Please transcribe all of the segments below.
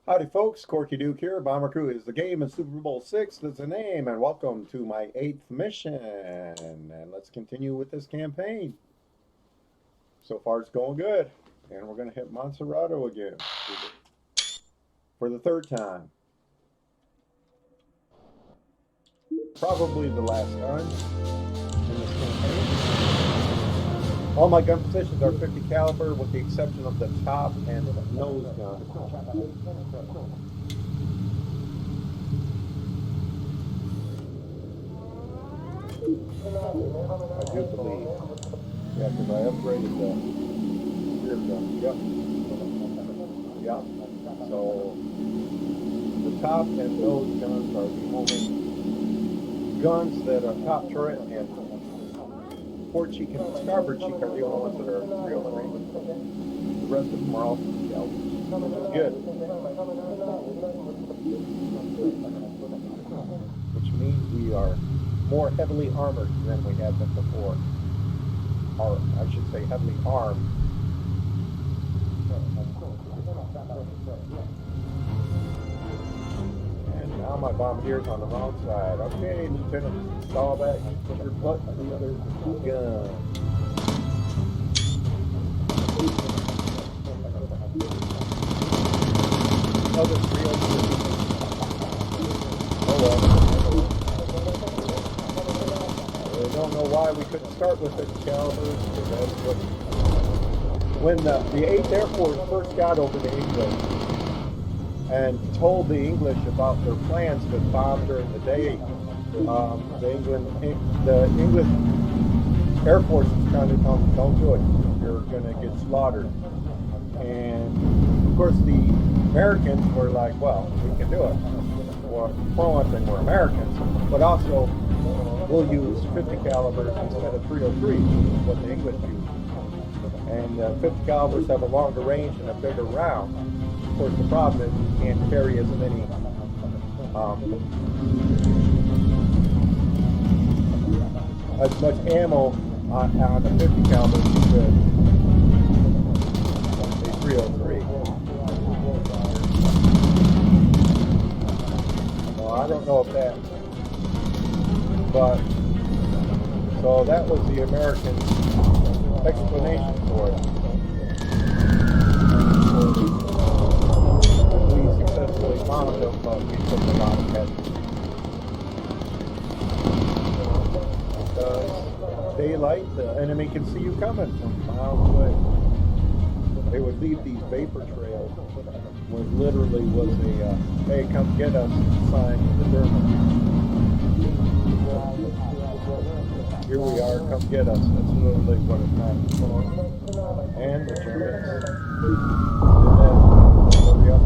Howdy folks, Corky Duke here. Bomber Crew is the game and Super Bowl VI is the name, and welcome to my 8th mission. And let's continue with this campaign. So far it's going good. And we're going to hit Monserrato again for the third time. Probably the last time in this campaign. All my gun positions are 50 caliber with the exception of the top and the nose gun. I do believe. Yeah, because I upgraded the rear gun. Yep. Yep. So the top and nose guns are the only guns that are top turret, and port cheek and starboard cheek are the only ones that are 303. The rest of them are all shells, which is good. Which means we are more heavily armored than we have been before. Or I should say heavily armed. And now my bombardier's on the wrong side. Okay, Lieutenant Stallback, put your butt in the other gun. Other 303. Oh well. I don't know why we couldn't start with 50 calibers, because that's what, when the 8th Air Force first got over to England and told the English about their plans to bomb during the day, the English Air Force was trying to tell them, don't do it, you're going to get slaughtered. And of course the Americans were like, well, we can do it. Well, for one thing, we're Americans, but also we'll use 50 calibers instead of 303, which is what the English use. And 50 calibers have a longer range and a bigger round. Of course, the problem is you can't carry as many as much ammo on a 50 caliber as you could on a 303. Well, I don't know if that. But, so that was the American explanation for it. We successfully bombed them, but we took a lot of heads. Because daylight, the enemy can see you coming from miles away. They would leave these vapor trails, which literally was a, hey, come get us sign to the Germans. Here we are, come get us. That's literally what it meant. And the Germans did that. Hurry up.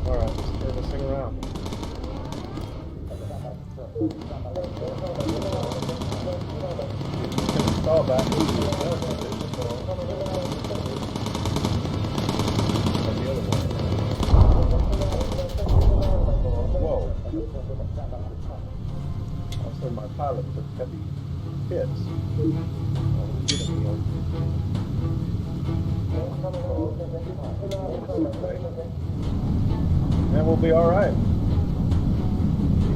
Alright, let's turn this thing around. Install that. The other one. Whoa. Also, my pilot took heavy hits. And we'll be alright.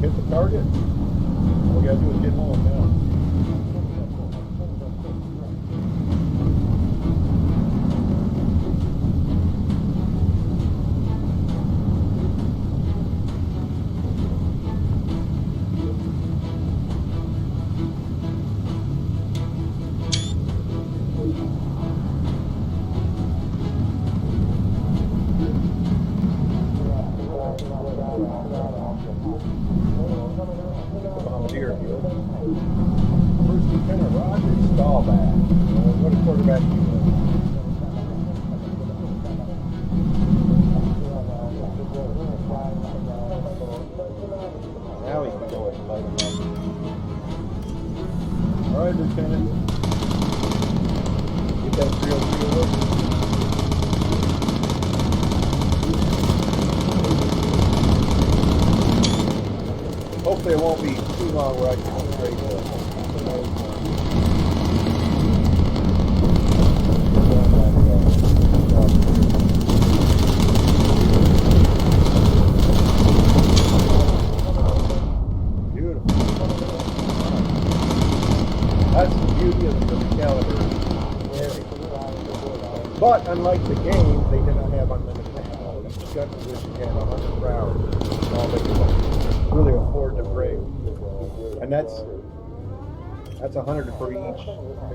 Hit the target. All we gotta do is get home now. Airfield. First Lieutenant Roger Stallback. What a quarterback he was. Now he can go ahead and light him up. All right, Lieutenant. Get that 303 over. hopefully it won't be too long where I can integrate the nose Beautiful. That's the beauty of the caliber. But unlike the game, they did not have unlimited ammo. Each gun position had 100 rounds. All they could really afford to bring. And that's 100 for each.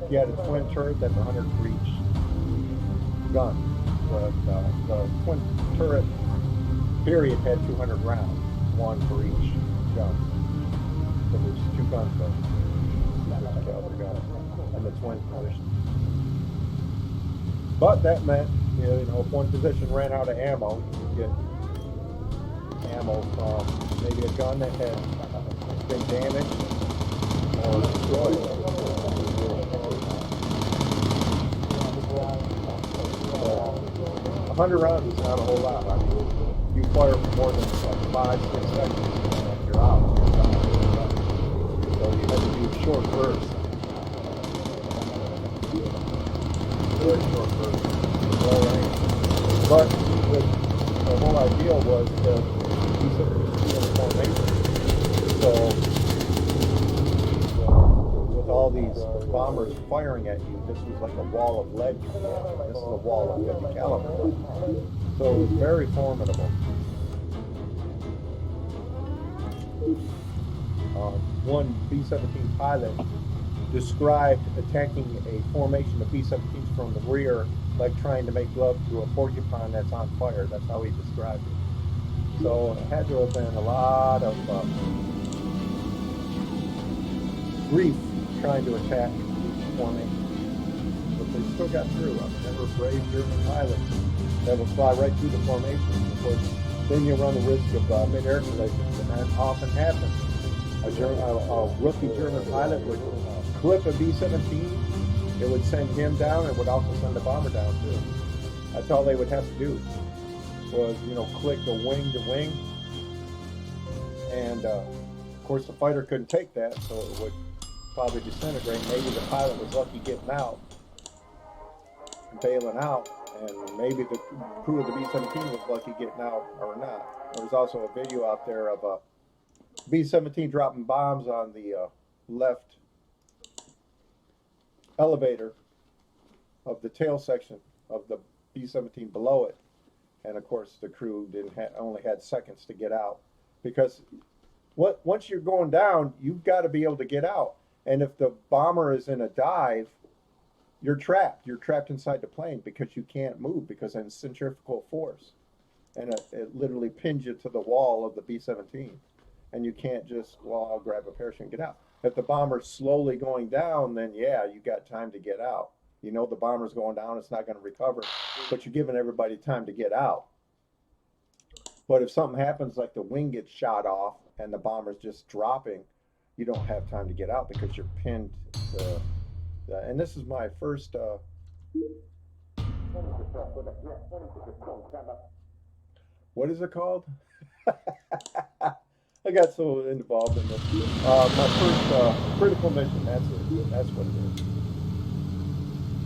If you had a twin turret, that's 100 for each gun. The twin turret period had 200 rounds, one for each gun. So there's two guns though. Caliber gun and the twin position. But that meant, you know, if one position ran out of ammo, you could get ammo from maybe a gun that had been damaged or destroyed. 100 rounds is not a whole lot. I mean, you fire for more than like 5-6 seconds, and you're out. So you have to do short bursts. Very short bursts. Well range. But the whole idea was to do some formation. So with all these bombers firing at you, this was like a wall of lead. This is a wall of 50 caliber. So it was very formidable. One B-17 pilot described attacking a formation of B-17s from the rear like trying to make love to a porcupine that's on fire. That's how he described it. So it had to have been a lot of grief trying to attack these formations. But they still got through. I mean, there were brave German pilots that would fly right through the formation. Of course, then you run the risk of mid-air collisions, and that often happens. A rookie German pilot would clip a B-17, it would send him down, and would also send the bomber down too. That's all they would have to do was, you know, click the wing to wing. And of course the fighter couldn't take that, so it would probably disintegrate. Maybe the pilot was lucky getting out, bailing out, and maybe the crew of the B-17 was lucky getting out or not. There's also a video out there of a B-17 dropping bombs on the left elevator of the tail section of the B-17 below it, and of course the crew only had seconds to get out, because once you're going down, you've got to be able to get out. And if the bomber is in a dive, you're trapped. You're trapped inside the plane because you can't move because of centrifugal force, and it literally pins you to the wall of the B-17. And you can't just, well, I'll grab a parachute and get out. If the bomber's slowly going down, then yeah, you got time to get out. You know the bomber's going down, it's not going to recover, but you're giving everybody time to get out. But if something happens, like the wing gets shot off and the bomber's just dropping, you don't have time to get out because you're pinned to and this is my first what is it called? I got so involved in this. My first critical mission, that's it. That's what it is.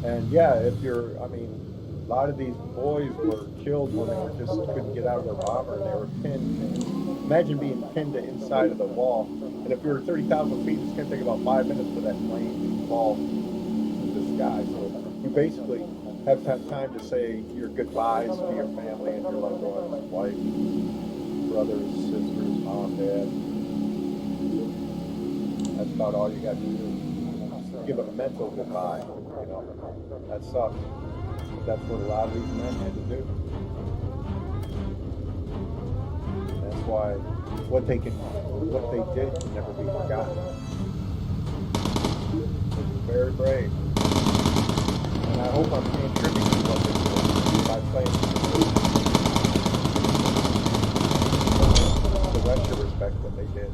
And yeah, I mean, a lot of these boys were killed when they just couldn't get out of their bomber and they were pinned. Imagine being pinned to inside of the wall. And if you're 30,000 feet, it's going to take about 5 minutes for that plane to fall to the sky. So you basically have to have time to say your goodbyes to your family and your loved ones, wife, brothers, sisters, mom, dad. That's about all you got to do. Give them a mental goodbye. You know, that sucks. But that's what a lot of these men had to do. That's why what they did can never be forgotten. It was very brave. And I hope I'm paying tribute to what they did by playing the rest of respect what they did.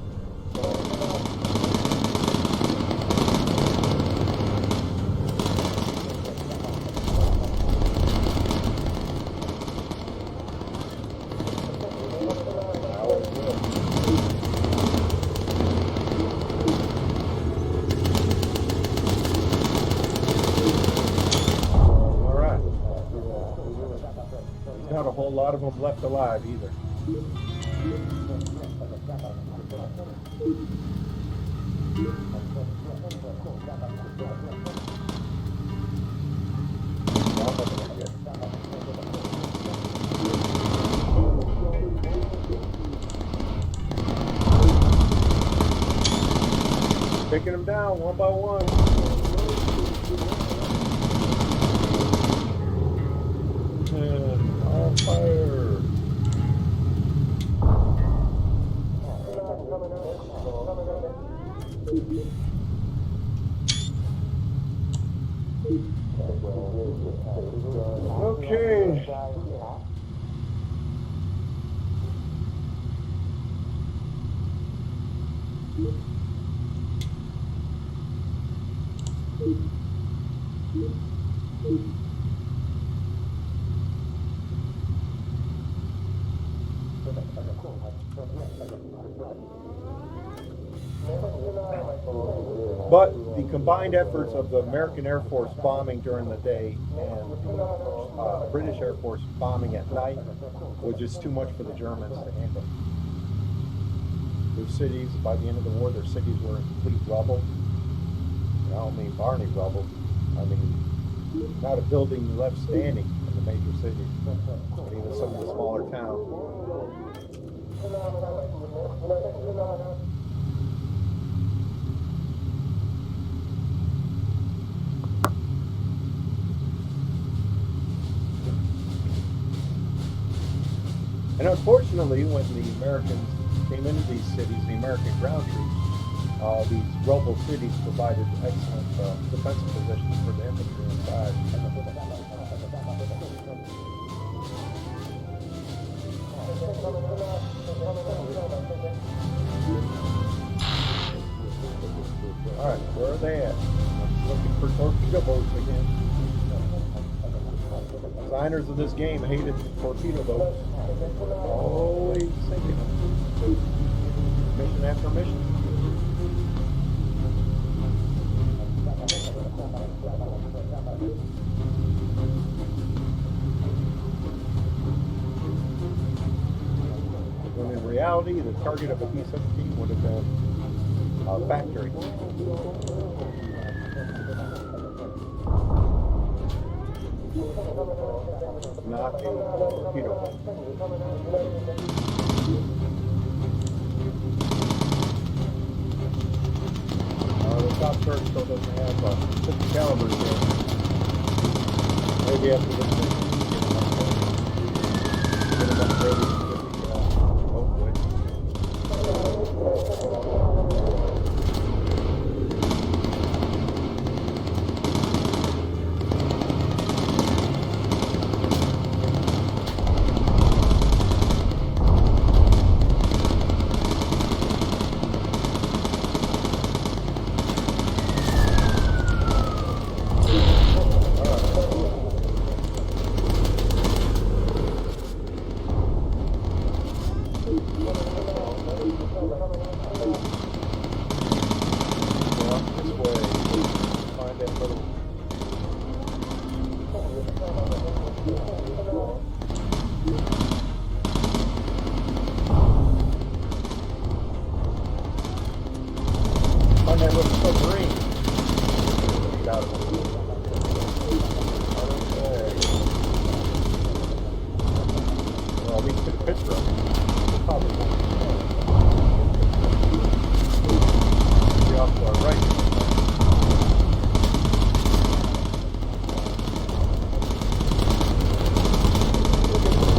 whole lot of them left alive either. Picking them down one by one. And on fire. Okay. But the combined efforts of the American Air Force bombing during the day and the British Air Force bombing at night was just too much for the Germans to handle. Their cities, by the end of the war, their cities were in complete rubble. I don't mean Barney rubble. I mean, not a building left standing in the major cities, and even some of the smaller towns. And unfortunately, when the Americans came into these cities, the American ground troops, these rubble cities provided excellent defensive positions for the infantry inside. All right, where are they at? Looking for torpedo boats again. Designers of this game hated torpedo boats. Always sinking them. Mission after mission. When in reality, the target of a B-17 would have been a factory. Not a torpedo boat. The top turret still doesn't have 50 calibers yet. Maybe after this thing, get them upgraded. Hopefully. Find that little submarine. Got it. Okay. Well, we can get a picture of it. Probably won't. Be off to our right.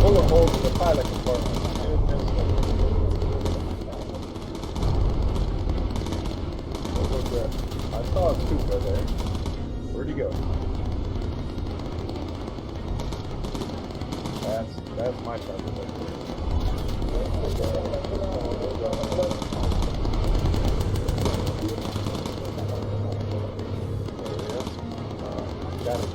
Bullet holes in the pilot compartment. What was that? I saw a Stuka there. Where'd he go? That's my target right there. Got it.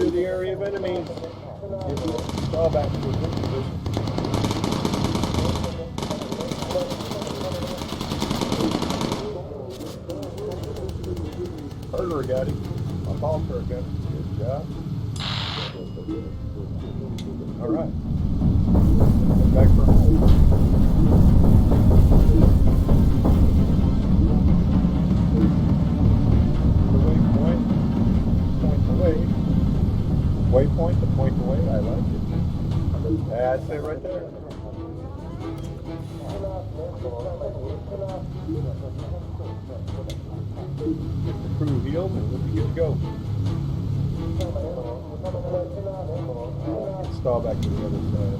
Clear the area of enemies. Fall back to a good position. Herder got him. My ball got him. Good job. All right. Back for home. Waypoint, the point away, I like it. That's it right there. Get the crew healed and we'll be good to go. Stall back to the other side.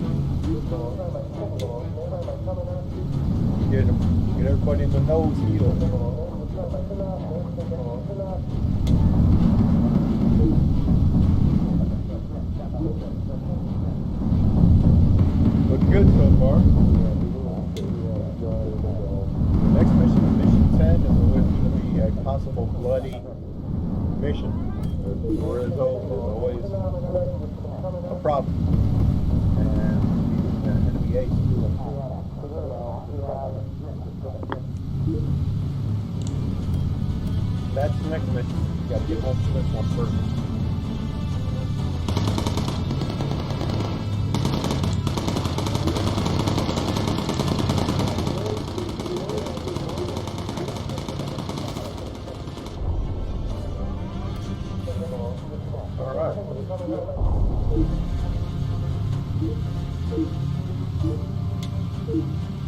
Get everybody in the nose healed. Looking good so far. The next mission, Mission 10, is always going to be a possible bloody mission. Where there's always a problem. And enemy ace. That's the next mission. You got to get home to this one first.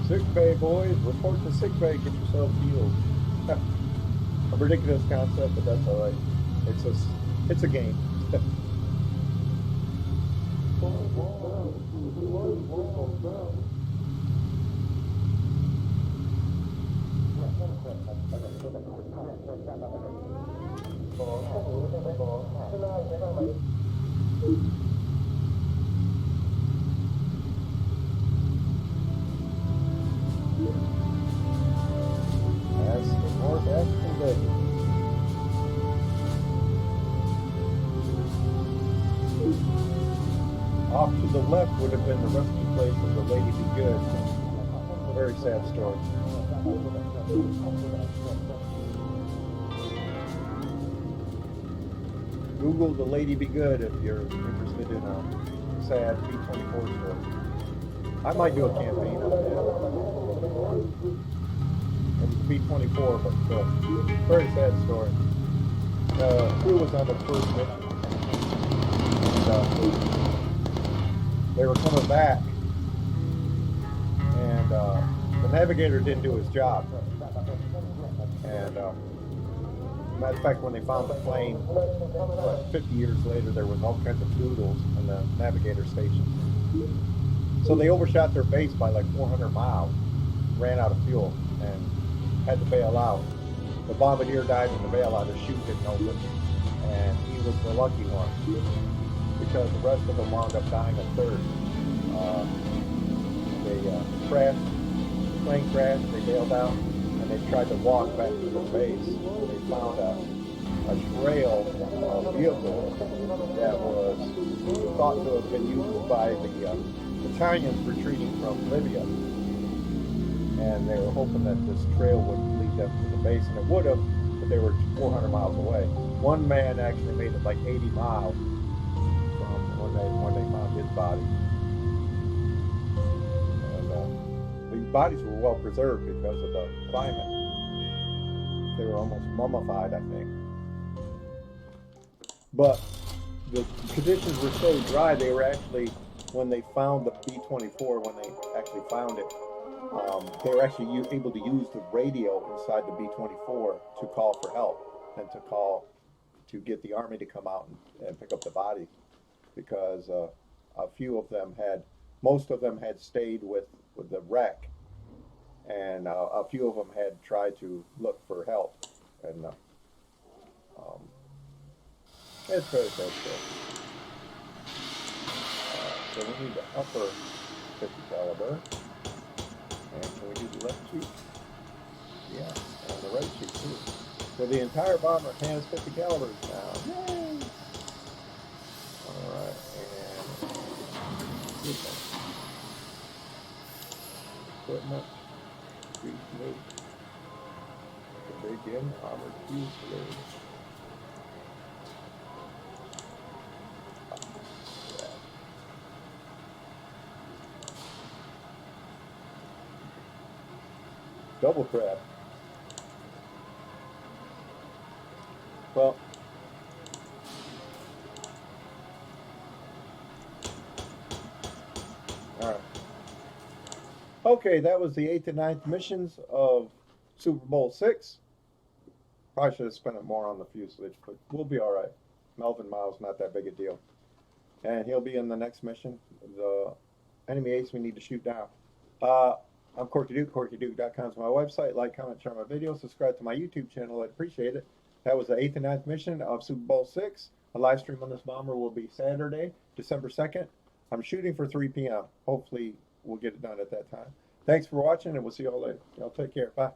Sick bay, boys. Report to sick bay. Get yourselves healed. A ridiculous concept, but that's all right. It's a game. That's the North African Desert. Off to the left would have been the resting place of the Lady Be Good. A very sad story. Google the Lady Be Good if you're interested in a sad B-24 story. I might do a campaign on that. It's B-24, but very sad story. Crew was on the first mission. And, they were coming back, and the navigator didn't do his job. And matter of fact, when they found the plane, 50 years later, there was all kinds of doodles in the navigator station. So they overshot their base by like 400 miles, ran out of fuel, and had to bail out. The bombardier died in the bailout. His chute didn't open, and he was the lucky one, because the rest of them wound up dying of thirst. They crashed, the plane crashed, they bailed out, and they tried to walk back to their base. They found a trail of vehicles that was thought to have been used by the Italians retreating from Libya. And they were hoping that this trail would lead them to the base, and it would have, but they were 400 miles away. One man actually made it like 80 miles from when they found his body. And the bodies were well preserved because of the climate. They were almost mummified, I think. But the conditions were so dry, they were actually, when they found the B-24, when they actually found it, they were actually able to use the radio inside the B-24 to call for help and to get the Army to come out and pick up the bodies, because a few of them most of them had stayed with the wreck, and a few of them had tried to look for help, and it's very sad stuff. So we need the upper 50 caliber. And can we do the left cheek? Yeah, and the right cheek too. So the entire bomber has 50 calibers now. Yay! Equipment. Remove the begin armored fuselage. Double crab. Well, all right. Okay, that was the 8th and 9th missions of Super Bowl VI. Probably should have spent it more on the fuselage, but we'll be all right. Melvin Miles, not that big a deal. And he'll be in the next mission. The enemy ace we need to shoot down. I'm Corky Duke. CorkyDuke.com is my website. Like, comment, share my videos. Subscribe to my YouTube channel. I'd appreciate it. That was the 8th and 9th mission of Super Bowl VI. A live stream on this bomber will be Saturday, December 2nd. I'm shooting for 3 p.m. Hopefully, we'll get it done at that time. Thanks for watching, and we'll see you all later. Y'all take care. Bye.